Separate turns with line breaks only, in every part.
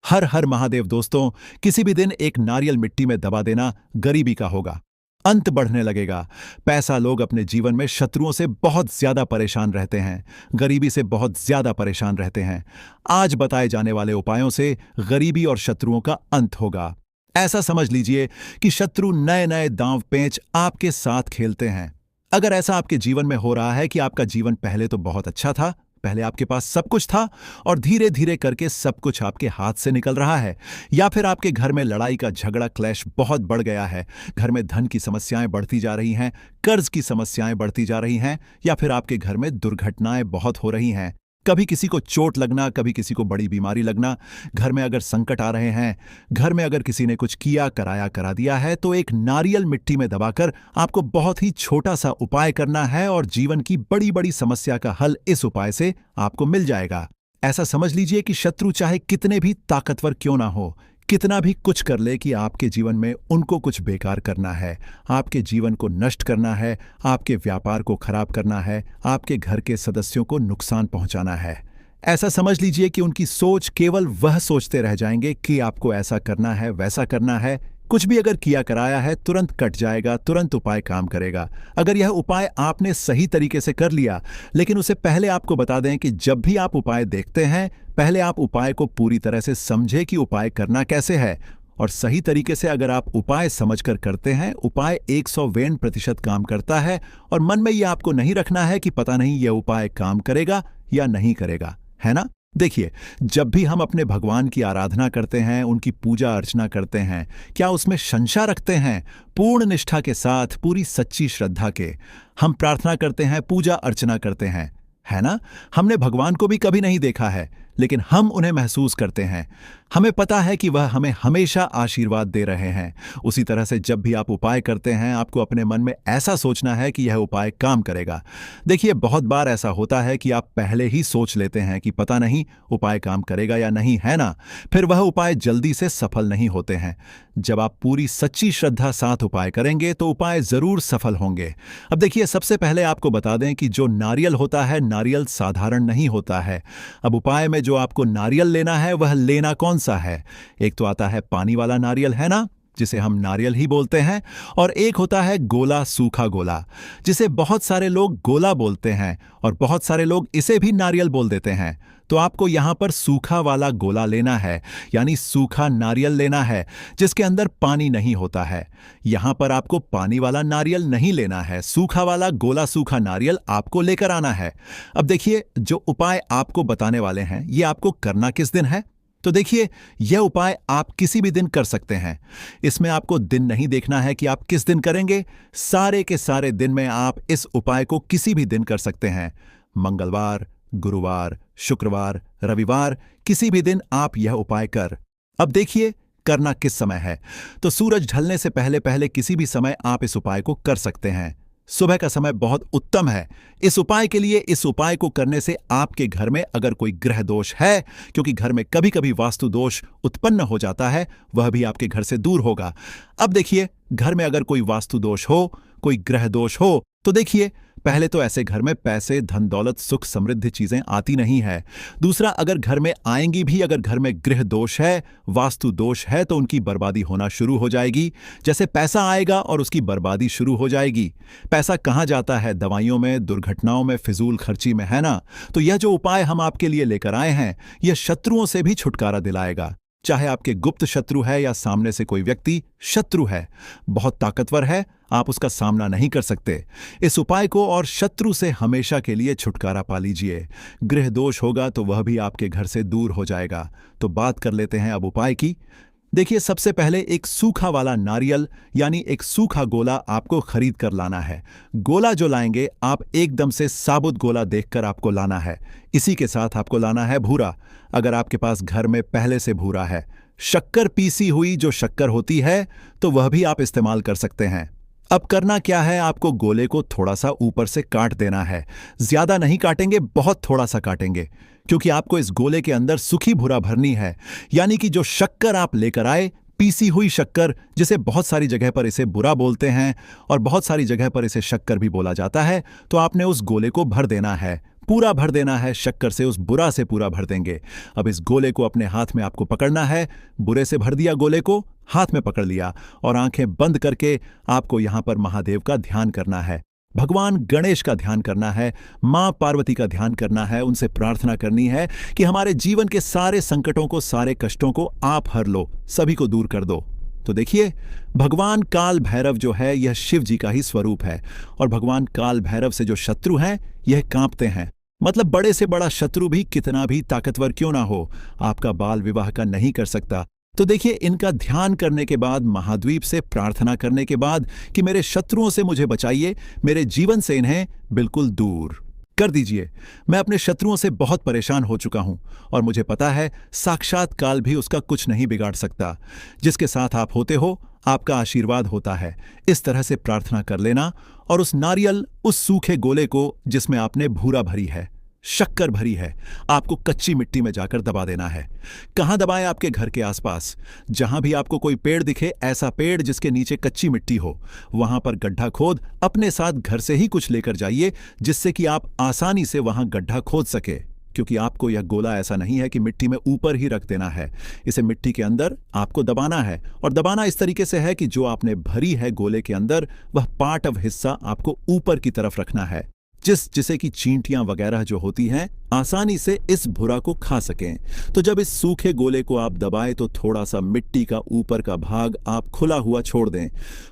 हर हर महादेव दोस्तों। किसी भी दिन एक नारियल मिट्टी में दबा देना गरीबी का होगा। अंत बढ़ने लगेगा। पैसा लोग अपने जीवन में शत्रुओं से बहुत ज्यादा परेशान रहते हैं, गरीबी से बहुत ज्यादा परेशान रहते हैं। आज बताए जाने वाले उपायों से गरीबी और शत्रुओं का अंत होगा। ऐसा समझ लीजिए कि शत्रु नए नए दांव पेंच आपके साथ खेलते हैं। अगर ऐसा आपके जीवन में हो रहा है कि आपका जीवन पहले तो बहुत अच्छा था, पहले आपके पास सब कुछ था और धीरे धीरे करके सब कुछ आपके हाथ से निकल रहा है, या फिर आपके घर में लड़ाई का झगड़ा क्लैश बहुत बढ़ गया है, घर में धन की समस्याएं बढ़ती जा रही हैं, कर्ज की समस्याएं बढ़ती जा रही हैं, या फिर आपके घर में दुर्घटनाएं बहुत हो रही हैं, कभी किसी को चोट लगना, कभी किसी को बड़ी बीमारी लगना, घर में अगर संकट आ रहे हैं, घर में अगर किसी ने कुछ किया कराया करा दिया है, तो एक नारियल मिट्टी में दबाकर आपको बहुत ही छोटा सा उपाय करना है और जीवन की बड़ी बड़ी समस्या का हल इस उपाय से आपको मिल जाएगा। ऐसा समझ लीजिए कि शत्रु चाहे कितने भी ताकतवर क्यों ना हो, कितना भी कुछ कर ले, कि आपके जीवन में उनको कुछ बेकार करना है, आपके जीवन को नष्ट करना है, आपके व्यापार को खराब करना है, आपके घर के सदस्यों को नुकसान पहुंचाना है। ऐसा समझ लीजिए कि उनकी सोच केवल वह सोचते रह जाएंगे कि आपको ऐसा करना है, वैसा करना है। कुछ भी अगर किया कराया है तुरंत कट जाएगा, तुरंत उपाय काम करेगा। अगर यह उपाय आपने सही तरीके से कर लिया, लेकिन उससे पहले आपको बता दें कि जब भी आप उपाय देखते हैं, पहले आप उपाय को पूरी तरह से समझे कि उपाय करना कैसे है। और सही तरीके से अगर आप उपाय समझकर करते हैं, उपाय 100% काम करता है। और मन में यह आपको नहीं रखना है कि पता नहीं यह उपाय काम करेगा या नहीं करेगा, है ना। देखिए, जब भी हम अपने भगवान की आराधना करते हैं, उनकी पूजा अर्चना करते हैं, क्या उसमें शंका रखते हैं? पूर्ण निष्ठा के साथ, पूरी सच्ची श्रद्धा के हम प्रार्थना करते हैं, पूजा अर्चना करते हैं, है ना। हमने भगवान को भी कभी नहीं देखा है, लेकिन हम उन्हें महसूस करते हैं। हमें पता है कि वह हमें हमेशा आशीर्वाद दे रहे हैं। उसी तरह से जब भी आप उपाय करते हैं, आपको अपने मन में ऐसा सोचना है कि यह उपाय काम करेगा। देखिए, बहुत बार ऐसा होता है कि आप पहले ही सोच लेते हैं कि पता नहीं उपाय काम करेगा या नहीं, है ना। फिर वह उपाय जल्दी से सफल नहीं होते हैं। जब आप पूरी सच्ची श्रद्धा साथ उपाय करेंगे तो उपाय जरूर सफल होंगे। अब देखिए, सबसे पहले आपको बता दें कि जो नारियल होता है, नारियल साधारण नहीं होता है। अब उपाय में जो आपको नारियल लेना है, वह लेना कौन सा है? एक तो आता है पानी वाला नारियल, है ना, जिसे हम नारियल ही बोलते हैं, और एक होता है गोला, सूखा गोला, जिसे बहुत सारे लोग गोला बोलते हैं और बहुत सारे लोग इसे भी नारियल बोल देते हैं। तो आपको यहां पर सूखा वाला गोला लेना है, यानी सूखा नारियल लेना है, जिसके अंदर पानी नहीं होता है। यहां पर आपको पानी वाला नारियल नहीं लेना है, सूखा वाला गोला सूखा नारियल आपको लेकर आना है। अब देखिए, जो उपाय आपको बताने वाले हैं, ये आपको करना किस दिन है? तो देखिए, यह उपाय आप किसी भी दिन कर सकते हैं। इसमें आपको दिन नहीं देखना है कि आप किस दिन करेंगे। सारे के सारे दिन में आप इस उपाय को किसी भी दिन कर सकते हैं। मंगलवार, गुरुवार, शुक्रवार, रविवार, किसी भी दिन आप यह उपाय कर। अब देखिए, करना किस समय है। तो सूरज ढलने से पहले पहले किसी भी समय आप इस उपाय को कर सकते हैं। सुबह का समय बहुत उत्तम है इस उपाय के लिए। इस उपाय को करने से आपके घर में अगर कोई ग्रह दोष है, क्योंकि घर में कभी कभी वास्तु दोष उत्पन्न हो जाता है, वह भी आपके घर से दूर होगा। अब देखिए, घर में अगर कोई वास्तु दोष हो, कोई ग्रह दोष हो, तो देखिए, पहले तो ऐसे घर में पैसे, धन दौलत, सुख समृद्धि चीजें आती नहीं है। दूसरा, अगर घर में आएंगी भी, अगर घर में गृह दोष है, वास्तु दोष है, तो उनकी बर्बादी होना शुरू हो जाएगी। जैसे पैसा आएगा और उसकी बर्बादी शुरू हो जाएगी। पैसा कहाँ जाता है? दवाइयों में, दुर्घटनाओं में, फिजूल खर्ची में, है ना। तो यह जो उपाय हम आपके लिए लेकर आए हैं, यह शत्रुओं से भी छुटकारा दिलाएगा। चाहे आपके गुप्त शत्रु है या सामने से कोई व्यक्ति शत्रु है, बहुत ताकतवर है, आप उसका सामना नहीं कर सकते। इस उपाय को और शत्रु से हमेशा के लिए छुटकारा पा लीजिए। गृह दोष होगा तो वह भी आपके घर से दूर हो जाएगा। तो बात कर लेते हैं अब उपाय की। देखिए, सबसे पहले एक सूखा वाला नारियल यानी एक सूखा गोला आपको खरीद कर लाना है। गोला जो लाएंगे आप एकदम से साबुत गोला देखकर आपको लाना है। इसी के साथ आपको लाना है भूरा, अगर आपके पास घर में पहले से भूरा है। शक्कर, पीसी हुई जो शक्कर होती है, तो वह भी आप इस्तेमाल कर सकते हैं। अब करना क्या है, आपको गोले को थोड़ा सा ऊपर से काट देना है। ज्यादा नहीं काटेंगे, बहुत थोड़ा सा काटेंगे, क्योंकि आपको इस गोले के अंदर सूखी भूरा भरनी है। यानी कि जो शक्कर आप लेकर आए, पीसी हुई शक्कर, जिसे बहुत सारी जगह पर इसे बुरा बोलते हैं और बहुत सारी जगह पर इसे शक्कर भी बोला जाता है, तो आपने उस गोले को भर देना है। पूरा भर देना है शक्कर से, उस बुरा से पूरा भर देंगे। अब इस गोले को अपने हाथ में आपको पकड़ना है। बुरे से भर दिया गोले को, हाथ में पकड़ लिया और आंखें बंद करके आपको यहां पर महादेव का ध्यान करना है, भगवान गणेश का ध्यान करना है, मां पार्वती का ध्यान करना है। उनसे प्रार्थना करनी है कि हमारे जीवन के सारे संकटों को, सारे कष्टों को आप हर लो, सभी को दूर कर दो। तो देखिए, भगवान काल भैरव जो है यह शिव जी का ही स्वरूप है और भगवान काल भैरव से जो शत्रु हैं यह कांपते हैं। मतलब बड़े से बड़ा शत्रु भी कितना भी ताकतवर क्यों ना हो, आपका बाल विवाह का नहीं कर सकता। तो देखिए, इनका ध्यान करने के बाद, महाद्वीप से प्रार्थना करने के बाद कि मेरे शत्रुओं से मुझे बचाइए, मेरे जीवन से इन्हें बिल्कुल दूर कर दीजिए। मैं अपने शत्रुओं से बहुत परेशान हो चुका हूं और मुझे पता है साक्षात काल भी उसका कुछ नहीं बिगाड़ सकता। जिसके साथ आप होते हो आपका आशीर्वाद होता है। इस तरह से प्रार्थना कर लेना और उस नारियल, उस सूखे गोले को जिसमें आपने भूरा भरी है, शक्कर भरी है, आपको कच्ची मिट्टी में जाकर दबा देना है। कहां दबाएं? आपके घर के आसपास, जहां भी आपको कोई पेड़ दिखे, ऐसा पेड़ जिसके नीचे कच्ची मिट्टी हो, वहां पर गड्ढा खोद अपने साथ घर से ही कुछ लेकर जाइए, जिससे कि आप आसानी से वहां गड्ढा खोद सके। क्योंकि आपको यह गोला ऐसा नहीं है कि मिट्टी में ऊपर ही रख देना है, इसे मिट्टी के अंदर आपको दबाना है। और दबाना इस तरीके से है कि जो आपने भरी है गोले के अंदर, वह पार्ट ऑफ हिस्सा आपको ऊपर की तरफ रखना है, जिसे कि चींटियां वगैरह जो होती हैं आसानी से इस भुरा को खा सकें। तो जब इस सूखे गोले को आप दबाएं तो थोड़ा सा मिट्टी का ऊपर का भाग आप खुला हुआ छोड़ दें।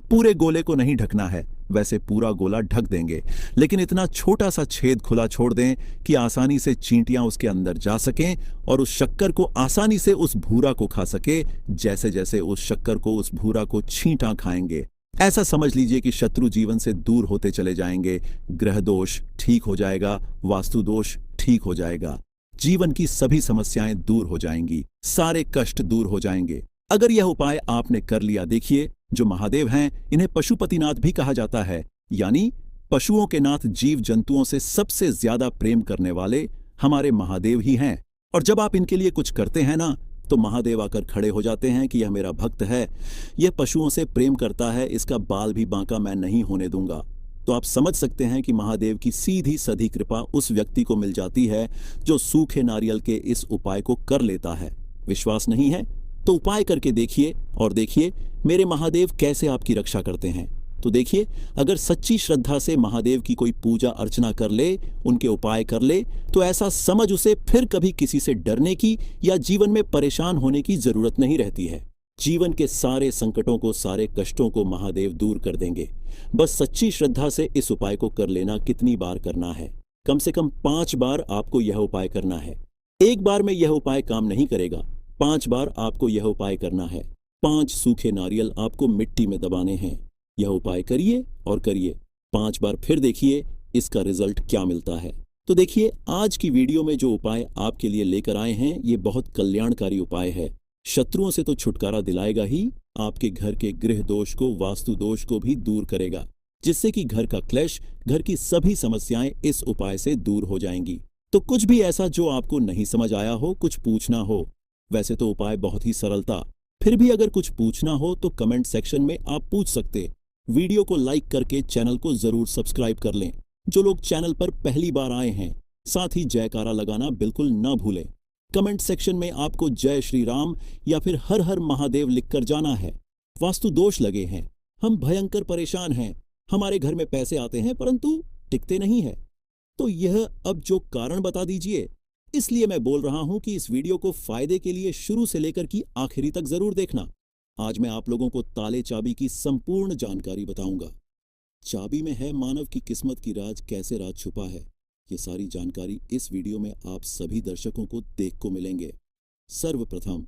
पूरे गोले को नहीं ढकना है, वैसे पूरा गोला ढक देंगे, लेकिन इतना छोटा सा छेद खुला छोड़ दें कि आसानी से चींटियां उसके अंदर जा सकें और उस शक्कर को आसानी से, उस भूरा को खा सके, जैसे जैसे उस शक्कर को, उस भूरा को छींटा खाएंगे। ऐसा समझ लीजिए कि शत्रु जीवन से दूर होते चले जाएंगे, ग्रह दोष ठीक हो जाएगा, वास्तु दोष ठीक हो जाएगा, जीवन की सभी समस्याएं दूर हो जाएंगी, सारे कष्ट दूर हो जाएंगे। अगर यह उपाय आपने कर लिया, देखिए, जो महादेव हैं इन्हें पशुपतिनाथ भी कहा जाता है, यानी पशुओं के नाथ, जीव जंतुओं से सबसे ज्यादा प्रेम करने वाले हमारे महादेव ही हैं। और जब आप इनके लिए कुछ करते हैं ना, तो महादेव आकर खड़े हो जाते हैं कि यह मेरा भक्त है, यह पशुओं से प्रेम करता है, इसका बाल भी बांका मैं नहीं होने दूंगा। तो आप समझ सकते हैं कि महादेव की सीधी सधी कृपा उस व्यक्ति को मिल जाती है जो सूखे नारियल के इस उपाय को कर लेता है। विश्वास नहीं है तो उपाय करके देखिए और देखिए मेरे महादेव कैसे आपकी रक्षा करते हैं। तो देखिए, अगर सच्ची श्रद्धा से महादेव की कोई पूजा अर्चना कर ले, उनके उपाय कर ले, तो ऐसा समझ उसे फिर कभी किसी से डरने की या जीवन में परेशान होने की जरूरत नहीं रहती है। जीवन के सारे संकटों को, सारे कष्टों को महादेव दूर कर देंगे। बस सच्ची श्रद्धा से इस उपाय को कर लेना। कितनी बार करना है? कम से कम 5 बार आपको यह उपाय करना है। एक बार में यह उपाय काम नहीं करेगा, 5 बार आपको यह उपाय करना है। 5 सूखे नारियल आपको मिट्टी में दबाने हैं। यह उपाय करिए और करिए 5 बार, फिर देखिए इसका रिजल्ट क्या मिलता है। तो देखिए, आज की वीडियो में जो उपाय आपके लिए लेकर आए हैं ये बहुत कल्याणकारी उपाय है। शत्रुओं से तो छुटकारा दिलाएगा ही, आपके घर के गृह दोष को, वास्तु दोष को भी दूर करेगा, जिससे कि घर का क्लेश, घर की सभी समस्याएं इस उपाय से दूर हो जाएंगी। तो कुछ भी ऐसा जो आपको नहीं समझ आया हो, कुछ पूछना हो, वैसे तो उपाय बहुत ही सरल था, फिर भी अगर कुछ पूछना हो तो कमेंट सेक्शन में आप पूछ सकते। वीडियो को लाइक करके चैनल को जरूर सब्सक्राइब कर लें। जो लोग चैनल पर पहली बार आए हैं, साथ ही जयकारा लगाना बिल्कुल ना भूलें। कमेंट सेक्शन में आपको जय श्री राम या फिर हर हर महादेव लिखकर जाना है। वास्तु दोष लगे हैं, हम भयंकर परेशान हैं, हमारे घर में पैसे आते हैं परंतु टिकते नहीं है, तो यह अब जो कारण बता दीजिए। इसलिए मैं बोल रहा हूं कि इस वीडियो को फायदे के लिए शुरू से लेकर की आखिरी तक जरूर देखना। आज मैं आप लोगों को ताले चाबी की संपूर्ण जानकारी बताऊंगा। चाबी में है मानव की किस्मत की राज, कैसे राज छुपा है, ये सारी जानकारी इस वीडियो में आप सभी दर्शकों को देख को मिलेंगे। सर्वप्रथम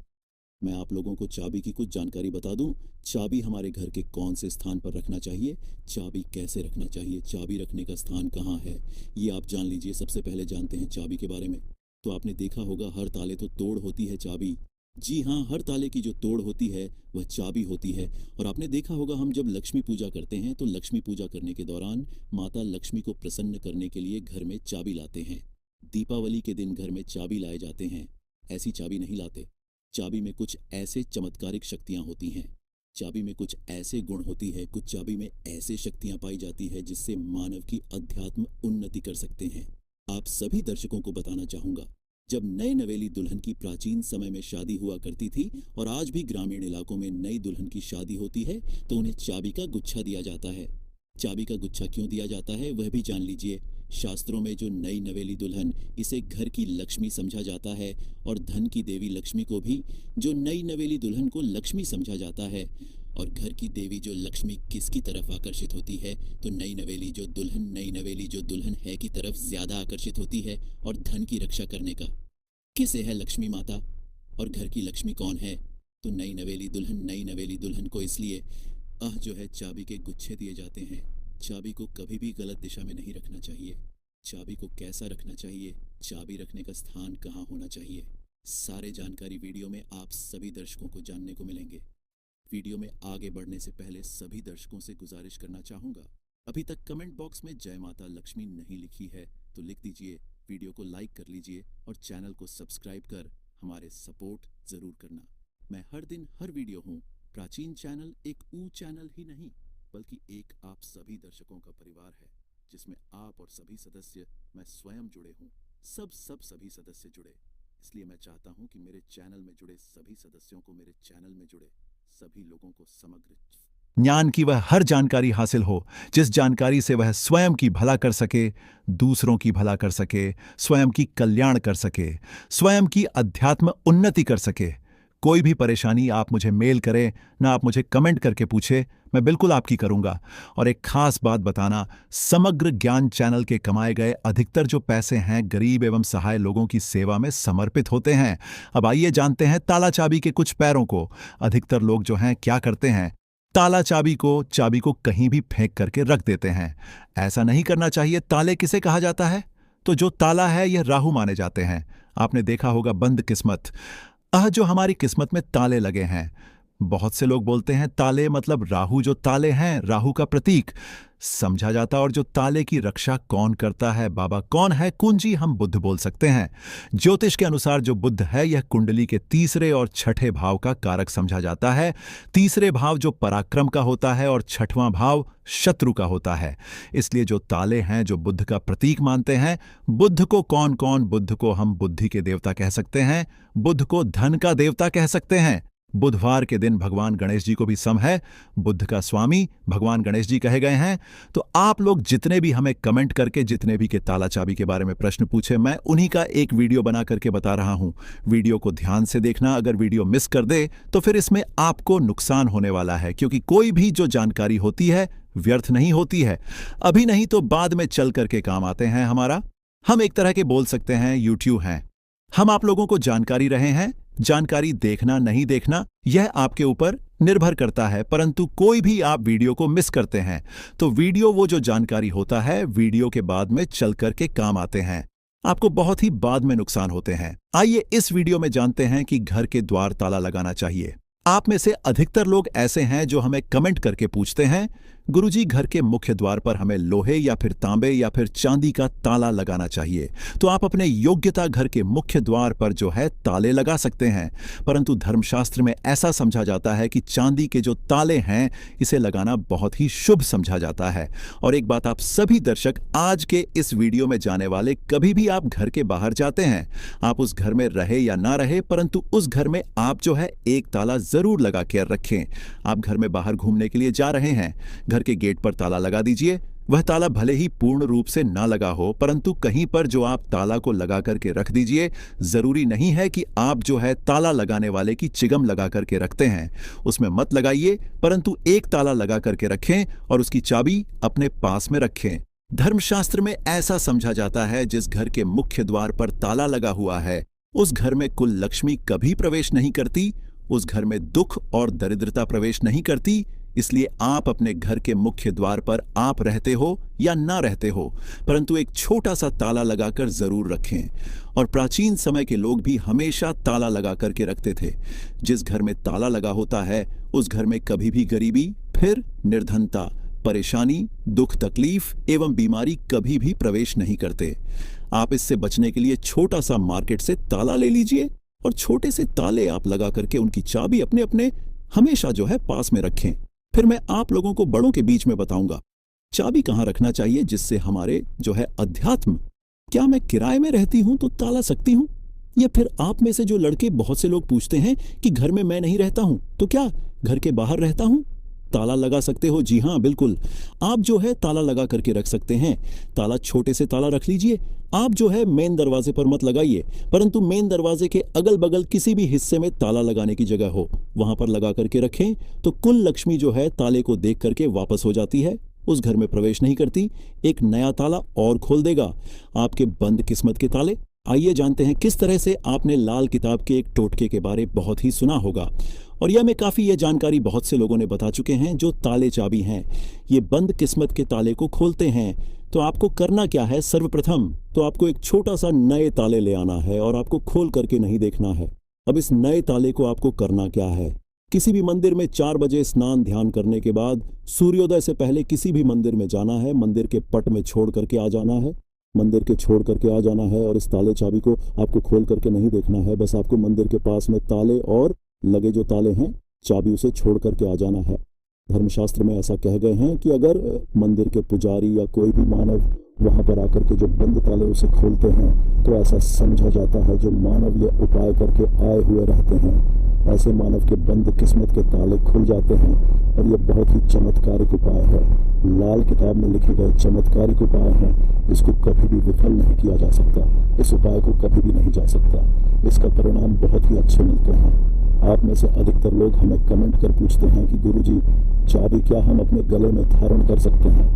मैं आप लोगों को चाबी की कुछ जानकारी बता दूं। चाबी हमारे घर के कौन से स्थान पर रखना चाहिए, चाबी कैसे रखना चाहिए, चाबी रखने का स्थान कहाँ है, ये आप जान लीजिए। सबसे पहले जानते हैं चाबी के बारे में। तो आपने देखा होगा हर ताले तो तोड़ होती है चाबी। जी हाँ, हर ताले की जो तोड़ होती है वह चाबी होती है। और आपने देखा होगा हम जब लक्ष्मी पूजा करते हैं तो लक्ष्मी पूजा करने के दौरान माता लक्ष्मी को प्रसन्न करने के लिए घर में चाबी लाते हैं। दीपावली के दिन घर में चाबी लाए जाते हैं, ऐसी चाबी नहीं लाते। चाबी में कुछ ऐसे चमत्कारिक शक्तियां होती हैं, चाबी में कुछ ऐसे गुण होती है, कुछ चाबी में ऐसे शक्तियां पाई जाती है जिससे मानव की अध्यात्म उन्नति कर सकते हैं।
आप सभी दर्शकों को बताना चाहूंगा, जब नए नवेली दुल्हन की प्राचीन समय में शादी हुआ करती थी और आज भी ग्रामीण इलाकों में नई दुल्हन की शादी होती है तो उन्हें चाबी का गुच्छा दिया जाता है। चाबी का गुच्छा क्यों दिया जाता है वह भी जान लीजिए। शास्त्रों में जो नई नवेली दुल्हन, इसे घर की लक्ष्मी समझा जाता है और धन की देवी लक्ष्मी को भी जो नई नवेली दुल्हन को लक्ष्मी समझा जाता है। और घर की देवी जो लक्ष्मी किसकी तरफ आकर्षित होती है तो नई नवेली जो दुल्हन है की तरफ ज्यादा आकर्षित होती है और धन की रक्षा करने का। किसे है लक्ष्मी माता और घर की लक्ष्मी कौन है? तो नई नवेली दुल्हन को इसलिए जो है चाबी के गुच्छे दिए जाते हैं। चाबी को कभी भी गलत दिशा में नहीं रखना चाहिए। चाबी को कैसा रखना चाहिए, चाबी रखने का स्थान कहाँ होना चाहिए, सारे जानकारी वीडियो में आप सभी दर्शकों को जानने को मिलेंगे। वीडियो में आगे बढ़ने से पहले सभी दर्शकों से गुजारिश करना चाहूंगा, अभी तक कमेंट बॉक्स में जय माता लक्ष्मी नहीं लिखी है तो लिख दीजिए, वीडियो को लाइक कर लीजिए और चैनल को सब्सक्राइब कर हमारे सपोर्ट जरूर करना। मैं हर दिन हर वीडियो हूँ। प्राचीन चैनल एक चैनल ही नहीं बल्कि एक आप सभी दर्शकों का परिवार है, जिसमें आप और सभी सदस्य, मैं स्वयं जुड़े हूँ। सभी सदस्य जुड़े, इसलिए मैं चाहता हूँ कि मेरे चैनल में जुड़े सभी सदस्यों को, मेरे चैनल में जुड़े सभी लोगों को समग्र
ज्ञान की वह हर जानकारी हासिल हो जिस जानकारी से वह स्वयं की भला कर सके, दूसरों की भला कर सके, स्वयं की कल्याण कर सके, स्वयं की अध्यात्म उन्नति कर सके। कोई भी परेशानी आप मुझे मेल करें ना, आप मुझे कमेंट करके पूछे, मैं बिल्कुल आपकी करूंगा। और एक खास बात बताना, समग्र ज्ञान चैनल के कमाए गए अधिकतर जो पैसे हैं गरीब एवं सहाय लोगों की सेवा में समर्पित होते हैं। अब आइए जानते हैं ताला चाबी के कुछ पैरों को। अधिकतर लोग जो हैं क्या करते हैं, ताला चाबी को कहीं भी फेंक करके रख देते हैं। ऐसा नहीं करना चाहिए। ताले किसे कहा जाता है? तो जो ताला है यह राहु माने जाते हैं। आपने देखा होगा बंद किस्मत, जो हमारी किस्मत में ताले लगे हैं। बहुत से लोग बोलते हैं ताले मतलब राहु, जो ताले हैं राहु का प्रतीक समझा जाता। और जो ताले की रक्षा कौन करता है, बाबा कौन है? कुंजी हम बुध बोल सकते हैं। ज्योतिष के अनुसार जो बुध है यह कुंडली के तीसरे और छठे भाव का कारक समझा जाता है। तीसरे भाव जो पराक्रम का होता है और छठवां भाव शत्रु का होता है। इसलिए जो ताले हैं जो बुध का प्रतीक मानते हैं। बुध को कौन कौन? बुध को हम बुद्धि के देवता कह सकते हैं, बुध को धन का देवता कह सकते हैं। बुधवार के दिन भगवान गणेश जी को भी सम है। बुध का स्वामी भगवान गणेश जी कहे गए हैं। तो आप लोग जितने भी हमें कमेंट करके जितने भी के ताला चाबी के बारे में प्रश्न पूछे, मैं उन्हीं का एक वीडियो बना करके बता रहा हूं। वीडियो को ध्यान से देखना। अगर वीडियो मिस कर दे तो फिर इसमें आपको नुकसान होने वाला है, क्योंकि कोई भी जो जानकारी होती है व्यर्थ नहीं होती है। अभी नहीं तो बाद में चल करके काम आते हैं हमारा। हम एक तरह के बोल सकते हैं यूट्यूब हैं। हम आप लोगों को जानकारी रहे हैं। जानकारी देखना नहीं देखना यह आपके ऊपर निर्भर करता है, परंतु कोई भी आप वीडियो को मिस करते हैं तो वीडियो, वो जो जानकारी होता है वीडियो के बाद में चल करके काम आते हैं, आपको बहुत ही बाद में नुकसान होते हैं। आइए इस वीडियो में जानते हैं कि घर के द्वार ताला लगाना चाहिए। आप में से अधिकतर लोग ऐसे हैं जो हमें कमेंट करके पूछते हैं, गुरुजी घर के मुख्य द्वार पर हमें लोहे या फिर तांबे या फिर चांदी का ताला लगाना चाहिए। तो आप अपने योग्यता घर के मुख्य द्वार पर जो है ताले लगा सकते हैं, परंतु धर्मशास्त्र में ऐसा समझा जाता है कि चांदी के जो ताले हैं इसे लगाना बहुत ही शुभ समझा जाता है। और एक बात आप सभी दर्शक आज के इस वीडियो में जाने वाले, कभी भी आप घर के बाहर जाते हैं, आप उस घर में रहे या ना रहे, परंतु उस घर में आप जो है एक ताला जरूर लगा कर रखें। आप घर में बाहर घूमने के लिए जा रहे हैं, घर के गेट पर ताला लगा दीजिए। वह ताला भले ही पूर्ण रूप से ना लगा हो, परंतु कहीं पर जो आप ताला को लगा करके रख दीजिए। जरूरी नहीं है कि आप जो है ताला लगाने वाले की चिगम लगा करके रखते हैं, उसमें मत लगाइए, परंतु एक ताला लगा करके रखें और उसकी चाबी अपने पास में रखें। धर्मशास्त्र में ऐसा समझा जाता है, जिस घर के मुख्य द्वार पर ताला लगा हुआ है उस घर में कुल लक्ष्मी कभी प्रवेश नहीं करती, उस घर में दुख और दरिद्रता प्रवेश नहीं करती। इसलिए आप अपने घर के मुख्य द्वार पर आप रहते हो या ना रहते हो, परंतु एक छोटा सा ताला लगाकर जरूर रखें। और प्राचीन समय के लोग भी हमेशा ताला लगा करके रखते थे। जिस घर में ताला लगा होता है उस घर में कभी भी गरीबी, फिर निर्धनता, परेशानी, दुख, तकलीफ एवं बीमारी कभी भी प्रवेश नहीं करते। आप इससे बचने के लिए छोटा सा मार्केट से ताला ले लीजिए और छोटे से ताले आप लगा करके उनकी चाबी अपने अपने हमेशा जो है पास में रखें। फिर मैं आप लोगों को बड़ों के बीच में बताऊंगा चाबी कहां रखना चाहिए, जिससे हमारे जो है अध्यात्म
क्या मैं किराए में रहती हूं तो ताला सकती हूं? या फिर आप में से जो लड़के, बहुत से लोग पूछते हैं कि घर में मैं नहीं रहता हूं तो क्या घर के बाहर रहता हूं? ताला लगा सकते हो। जी हाँ, बिल्कुल। आप जो है ताला लगा करके रख सकते हैं। ताला छोटे से ताला रख लीजिए। आप जो है मेन दरवाजे पर मत लगाइए, परंतु मेन दरवाजे के अगल बगल किसी भी हिस्से में ताला लगाने की जगह हो, वहां पर लगा करके रखें तो कुल लक्ष्मी जो है ताले को देख करके वापस हो जाती है, उस घर में प्रवेश नहीं करती। एक नया ताला और खोल देगा आपके बंद किस्मत के ताले। आइए जानते हैं किस तरह से। आपने लाल किताब के एक टोटके के बारे बहुत ही सुना होगा, और यह में काफ़ी यह जानकारी बहुत से लोगों ने बता चुके हैं। जो ताले चाबी हैं, ये बंद किस्मत के ताले को खोलते हैं। तो आपको करना क्या है? सर्वप्रथम तो आपको एक छोटा सा नए ताले ले आना है और आपको खोल करके नहीं देखना है। अब इस नए ताले को आपको करना क्या है? किसी भी मंदिर में 4 बजे स्नान ध्यान करने के बाद सूर्योदय से पहले किसी भी मंदिर में जाना है। मंदिर के पट में छोड़ करके आ जाना है। मंदिर के छोड़ करके आ जाना है और इस ताले चाबी को आपको खोल करके नहीं देखना है। बस आपको मंदिर के पास में ताले और लगे जो ताले हैं, चाबी उसे छोड़ करके आ जाना है। धर्मशास्त्र में ऐसा कह गए हैं कि अगर मंदिर के पुजारी या कोई भी मानव वहां पर आकर के जो बंद ताले उसे खोलते हैं तो ऐसा समझा जाता है जो मानव ये उपाय करके आए हुए रहते हैं, ऐसे मानव के बंद किस्मत के ताले खुल जाते हैं। और ये बहुत ही चमत्कारिक उपाय है। लाल किताब में लिखे गए चमत्कारिक उपाय हैं। इसको कभी भी विफल नहीं किया जा सकता। इस उपाय को कभी भी नहीं जा सकता। इसका परिणाम बहुत ही अच्छे मिलते हैं। आप में से अधिकतर लोग हमें कमेंट कर पूछते हैं कि गुरुजी, चाबी क्या हम अपने गले में धारण कर सकते हैं?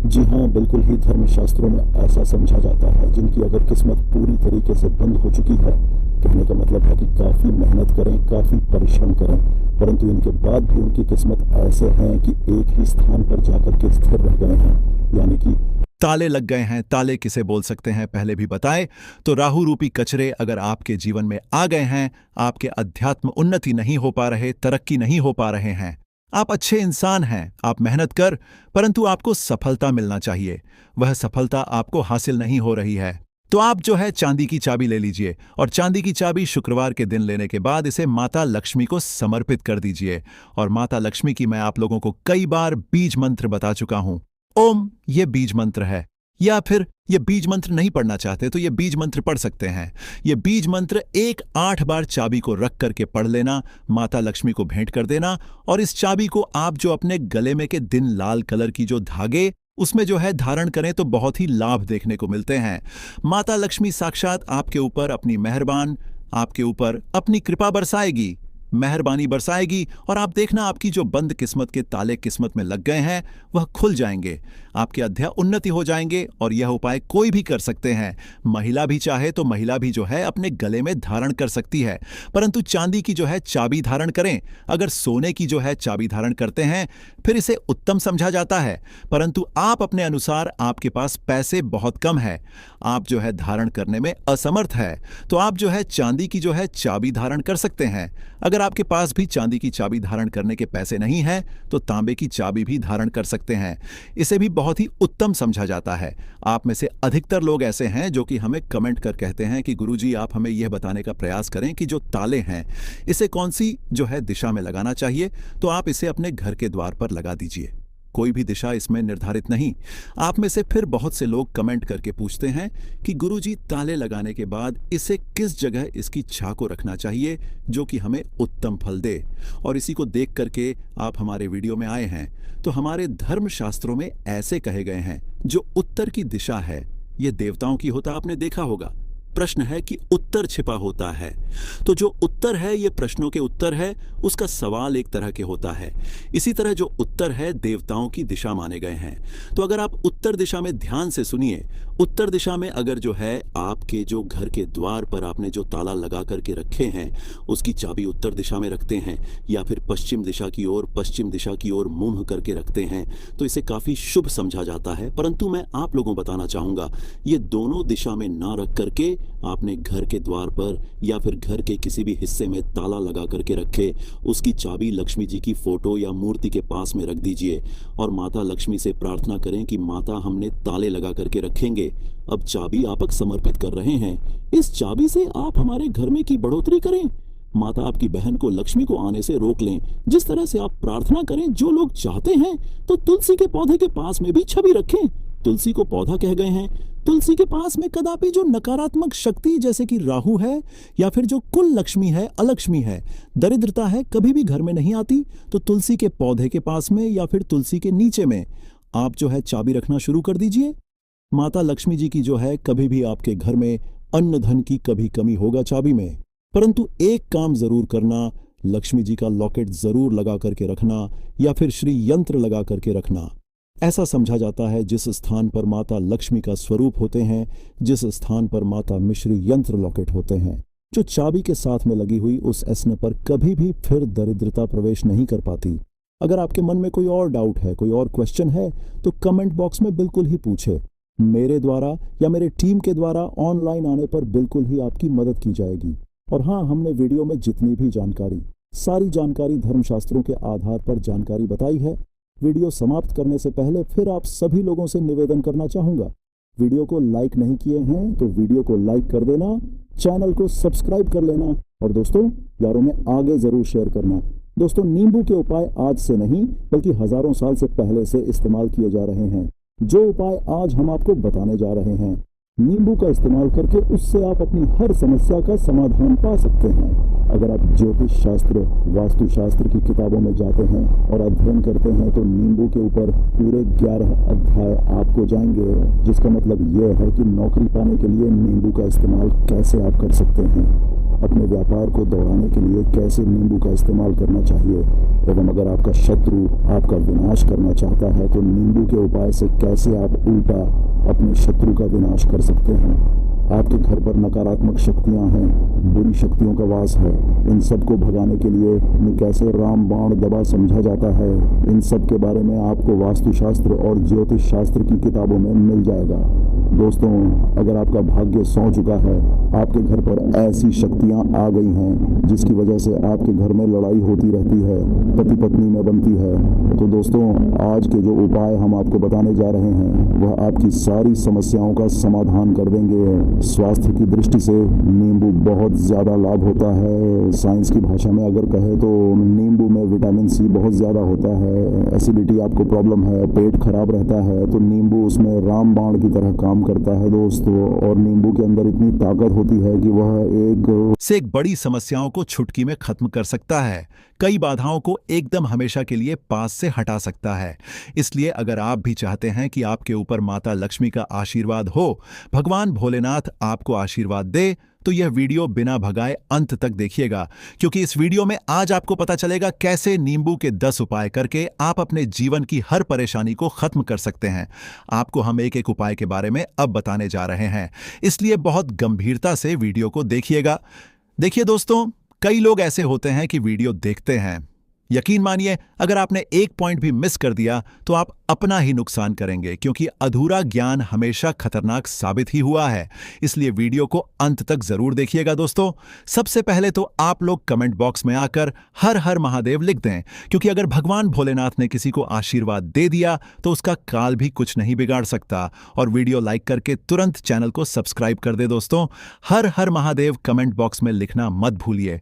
जी हाँ, बिल्कुल ही। धर्मशास्त्रों में ऐसा समझा जाता है जिनकी अगर किस्मत पूरी तरीके से बंद हो चुकी है, कहने का मतलब है कि काफ़ी मेहनत करें, काफ़ी परिश्रम करें, परंतु इनके बाद भी उनकी किस्मत ऐसे हैं कि एक ही स्थान पर जाकर के स्थिर रह गए हैं, यानी कि
ताले लग गए हैं। ताले किसे बोल सकते हैं पहले भी बताएं। तो राहु रूपी कचरे अगर आपके जीवन में आ गए हैं, आपके अध्यात्म उन्नति नहीं हो पा रहे, तरक्की नहीं हो पा रहे हैं। आप अच्छे इंसान हैं, आप मेहनत कर, परंतु आपको सफलता मिलना चाहिए, वह सफलता आपको हासिल नहीं हो रही है। तो आप जो है चांदी की चाबी ले लीजिए और चांदी की चाबी शुक्रवार के दिन लेने के बाद इसे माता लक्ष्मी को समर्पित कर दीजिए। और माता लक्ष्मी की मैं आप लोगों को कई बार बीज मंत्र बता चुका हूं। ओम ये बीज मंत्र है, या फिर ये बीज मंत्र नहीं पढ़ना चाहते तो ये बीज मंत्र पढ़ सकते हैं। ये बीज मंत्र 8 बार चाबी को रख करके पढ़ लेना, माता लक्ष्मी को भेंट कर देना। और इस चाबी को आप जो अपने गले में के दिन लाल कलर की जो धागे उसमें जो है धारण करें तो बहुत ही लाभ देखने को मिलते हैं। माता लक्ष्मी साक्षात आपके ऊपर आपके ऊपर अपनी कृपा बरसाएगी, मेहरबानी बरसाएगी, और आप देखना आपकी जो बंद किस्मत के ताले किस्मत में लग गए हैं वह खुल जाएंगे, आपके अध्यात्म उन्नति हो जाएंगे। और यह उपाय कोई भी कर सकते हैं। महिला भी चाहे तो महिला भी जो है अपने गले में धारण कर सकती है, परंतु चांदी की जो है चाबी धारण करें। अगर सोने की जो है चाबी धारण करते हैं फिर इसे उत्तम समझा जाता है, परंतु आप अपने अनुसार, आपके पास पैसे बहुत कम है, आप जो है धारण करने में असमर्थ है, तो आप जो है चांदी की जो है चाबी धारण कर सकते हैं। अगर आपके पास भी चांदी की चाबी धारण करने के पैसे नहीं हैं तो तांबे की चाबी भी धारण कर सकते हैं। इसे भी बहुत ही उत्तम समझा जाता है। आप में से अधिकतर लोग ऐसे हैं जो कि हमें कमेंट कर कहते हैं कि गुरुजी आप हमें यह बताने का प्रयास करें कि जो ताले हैं इसे कौन सी जो है दिशा में लगाना चाहिए। तो आप इसे अपने घर के द्वार पर लगा दीजिए, कोई भी दिशा इसमें निर्धारित नहीं। आप में से फिर बहुत से लोग कमेंट करके पूछते हैं कि गुरुजी ताले लगाने के बाद इसे किस जगह इसकी छा को रखना चाहिए जो कि हमें उत्तम फल दे। और इसी को देख करके आप हमारे वीडियो में आए हैं। तो हमारे धर्मशास्त्रों में ऐसे कहे गए हैं, जो उत्तर की दिशा है ये देवताओं की होता आपने देखा होगा। प्रश्न है कि उत्तर छिपा होता है, तो जो उत्तर है ये प्रश्नों के उत्तर है, उसका सवाल एक तरह के होता है। इसी तरह जो उत्तर है देवताओं की दिशा माने गए हैं। तो अगर आप उत्तर दिशा में ध्यान से सुनिए, उत्तर दिशा में अगर जो है आपके जो घर के द्वार पर आपने जो ताला लगा करके रखे हैं उसकी चाबी उत्तर दिशा में रखते हैं, या फिर पश्चिम दिशा की ओर मुंह करके रखते हैं, तो इसे काफी शुभ समझा जाता है। परंतु मैं आप लोगों को बताना चाहूंगा, ये दोनों दिशा में ना रख करके आपने घर के द्वार पर या फिर घर के किसी भी हिस्से में ताला लगा करके रखे, उसकी चाबी लक्ष्मी जी की फोटो या मूर्ति के पास में रख दीजिए और माता लक्ष्मी से प्रार्थना करें कि माता हमने ताले लगा करके रखेंगे, अब चाबी आपक समर्पित कर रहे हैं, इस चाबी से आप हमारे घर में की बढ़ोतरी करें। माता आपकी बहन को लक्ष्मी को आने से रोक लें। जिस तरह से आप प्रार्थना करें, जो लोग चाहते हैं तो तुलसी के पौधे के पास में भी छवि रखें।
तुलसी को पौधा कह गए हैं। तुलसी के पास में कदापि जो नकारात्मक शक्ति जैसे कि राहु है या फिर जो कुल लक्ष्मी है, अलक्ष्मी है, दरिद्रता है, कभी भी घर में नहीं आती। तो तुलसी के पौधे के पास में या फिर तुलसी के नीचे में आप जो है चाबी रखना शुरू कर दीजिए। माता लक्ष्मी जी की जो है कभी भी आपके घर में अन्न धन की कभी कमी होगा चाबी में। परंतु एक काम जरूर करना, लक्ष्मी जी का लॉकेट जरूर लगा करके रखना या फिर श्री यंत्र लगा करके रखना। ऐसा समझा जाता है जिस स्थान पर माता लक्ष्मी का स्वरूप होते हैं, जिस स्थान पर माता मिश्री यंत्र लॉकेट होते हैं, जो चाबी के साथ में लगी हुई उस एसने पर कभी भी फिर दरिद्रता प्रवेश नहीं कर पाती। अगर आपके मन में कोई और डाउट है, कोई और क्वेश्चन है, तो कमेंट बॉक्स में बिल्कुल ही पूछे। मेरे द्वारा या मेरे टीम के द्वारा ऑनलाइन आने पर बिल्कुल ही आपकी मदद की जाएगी। और हाँ, हमने वीडियो में जितनी भी जानकारी, सारी जानकारी धर्मशास्त्रों के आधार पर जानकारी बताई है। वीडियो समाप्त करने से पहले फिर आप सभी लोगों से निवेदन करना चाहूंगा, वीडियो को लाइक नहीं किए हैं तो वीडियो को लाइक कर देना, चैनल को सब्सक्राइब कर लेना और दोस्तों यारों में आगे जरूर शेयर करना। दोस्तों, नींबू के उपाय आज से नहीं बल्कि हजारों साल से पहले से इस्तेमाल किए जा रहे हैं। जो उपाय आज हम आपको बताने जा रहे हैं, नींबू का इस्तेमाल करके उससे आप अपनी हर समस्या का समाधान पा सकते हैं। अगर आप ज्योतिष शास्त्र, वास्तु शास्त्र की किताबों में जाते हैं और अध्ययन करते हैं तो नींबू के ऊपर पूरे 11 अध्याय आपको जाएंगे, जिसका मतलब यह है कि नौकरी पाने के लिए नींबू का इस्तेमाल कैसे आप कर सकते हैं, अपने व्यापार को दौड़ाने के लिए कैसे नींबू का इस्तेमाल करना चाहिए, एवं अगर आपका शत्रु आपका विनाश करना चाहता है तो नींबू के उपाय से कैसे आप उल्टा अपने शत्रु का विनाश कर सकते हैं। आपके घर पर नकारात्मक शक्तियां हैं, बुरी शक्तियों का वास है, इन सब को भगाने के लिए कैसे रामबाण दवा समझा जाता है, इन सब के बारे में आपको वास्तुशास्त्र और ज्योतिष शास्त्र की किताबों में मिल जाएगा। दोस्तों, अगर आपका भाग्य सौ चुका है, आपके घर पर ऐसी शक्तियां आ गई हैं जिसकी वजह से आपके घर में लड़ाई होती रहती है, पति पत्नी में बनती है, तो दोस्तों आज के जो उपाय हम आपको बताने जा रहे हैं वह आपकी सारी समस्याओं का समाधान कर देंगे। स्वास्थ्य की दृष्टि से नींबू बहुत ज़्यादा लाभ होता है। साइंस की भाषा में अगर कहें तो नींबू में विटामिन सी बहुत ज़्यादा होता है। एसिडिटी आपको प्रॉब्लम है, पेट खराब रहता है, तो नींबू उसमें रामबाण की तरह काम करता है दोस्तों। और नींबू के अंदर इतनी ताकत होती है कि वह
एक बड़ी समस्याओं को छुटकी में खत्म कर सकता है, कई बाधाओं को एकदम हमेशा के लिए पास से हटा सकता है। इसलिए अगर आप भी चाहते हैं कि आपके ऊपर माता लक्ष्मी का आशीर्वाद हो, भगवान भोलेनाथ आपको आशीर्वाद दे, तो यह वीडियो बिना भगाए अंत तक देखिएगा, क्योंकि इस वीडियो में आज आपको पता चलेगा कैसे नींबू के 10 उपाय करके आप अपने जीवन की हर परेशानी को खत्म कर सकते हैं। आपको हम एक एक उपाय के बारे में अब बताने जा रहे हैं, इसलिए बहुत गंभीरता से वीडियो को देखिएगा। देखिए दोस्तों, कई लोग ऐसे होते हैं कि वीडियो देखते हैं, यकीन मानिए अगर आपने एक पॉइंट भी मिस कर दिया तो आप अपना ही नुकसान करेंगे, क्योंकि अधूरा ज्ञान हमेशा खतरनाक साबित ही हुआ है। इसलिए वीडियो को अंत तक जरूर देखिएगा दोस्तों। सबसे पहले तो आप लोग कमेंट बॉक्स में आकर हर हर महादेव लिख दें, क्योंकि अगर भगवान भोलेनाथ ने किसी को आशीर्वाद दे दिया तो उसका काल भी कुछ नहीं बिगाड़ सकता। और वीडियो लाइक करके तुरंत चैनल को सब्सक्राइब कर दे दोस्तों। हर हर महादेव कमेंट बॉक्स में लिखना मत भूलिए।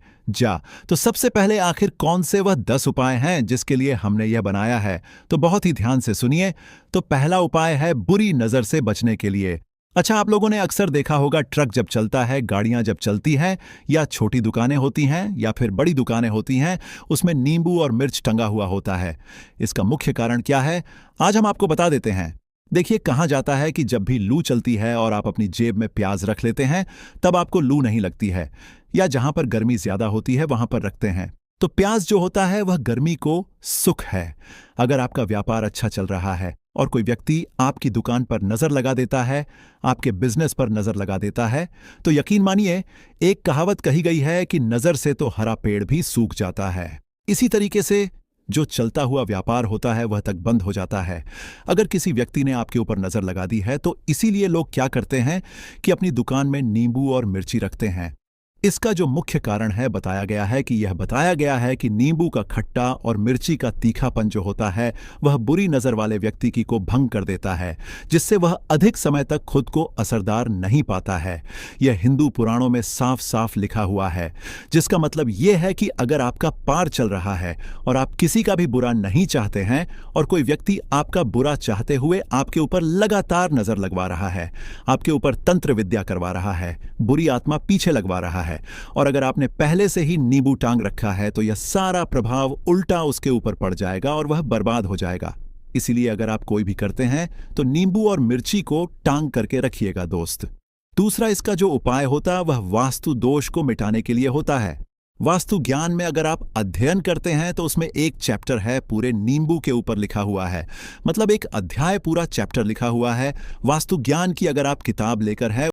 तो सबसे पहले आखिर कौन से वह 10 उपाय हैं जिसके लिए हमने यह बनाया है, तो बहुत ही ध्यान से सुनिए। तो पहला उपाय है बुरी नजर से बचने के लिए। अच्छा, आप लोगों ने अक्सर देखा होगा, ट्रक जब चलता है, गाड़ियां जब चलती हैं, या छोटी दुकानें होती हैं या फिर बड़ी दुकानें होती हैं, उसमें नींबू और मिर्च टंगा हुआ होता है। इसका मुख्य कारण क्या है, आज हम आपको बता देते हैं। देखिए, कहा जाता है कि जब भी लू चलती है और आप अपनी जेब में प्याज रख लेते हैं तब आपको लू नहीं लगती है, या जहां पर गर्मी ज्यादा होती है वहां पर रखते हैं। तो प्याज जो होता है वह गर्मी को सुख है। अगर आपका व्यापार अच्छा चल रहा है और कोई व्यक्ति आपकी दुकान पर नजर लगा देता है, आपके बिजनेस पर नजर लगा देता है, तो यकीन मानिए एक कहावत कही गई है कि नजर से तो हरा पेड़ भी सूख जाता है। इसी तरीके से जो चलता हुआ व्यापार होता है वह तक बंद हो जाता है। अगर किसी व्यक्ति ने आपके ऊपर नजर लगा दी है तो इसीलिए लोग क्या करते हैं कि अपनी दुकान में नींबू और मिर्ची रखते हैं। इसका जो मुख्य कारण है बताया गया है कि यह बताया गया है कि नींबू का खट्टा और मिर्ची का तीखापन जो होता है वह बुरी नजर वाले व्यक्ति की को भंग कर देता है, जिससे वह अधिक समय तक खुद को असरदार नहीं पाता है। यह हिंदू पुराणों में साफ साफ लिखा हुआ है, जिसका मतलब यह है कि अगर आपका पार चल रहा है और आप किसी का भी बुरा नहीं चाहते हैं और कोई व्यक्ति आपका बुरा चाहते हुए आपके ऊपर लगातार नजर लगवा रहा है, आपके ऊपर तंत्र विद्या करवा रहा है, बुरी आत्मा पीछे लगवा रहा है, और अगर आपने पहले से ही नींबू टांग रखा है तो यह सारा प्रभाव उल्टा उसके ऊपर पड़ जाएगा और वह बर्बाद हो जाएगा। इसीलिए अगर आप कोई भी करते हैं तो नींबू और मिर्ची को टांग करके रखिएगा दोस्त। दूसरा इसका जो उपाय होता है वह वास्तु दोष को मिटाने के लिए होता है। वास्तु ज्ञान में अगर आप अध्ययन करते हैं तो उसमें एक चैप्टर है पूरे नींबू के ऊपर लिखा हुआ है, मतलब एक अध्याय पूरा चैप्टर लिखा हुआ है। वास्तु ज्ञान की अगर आप किताब लेकर है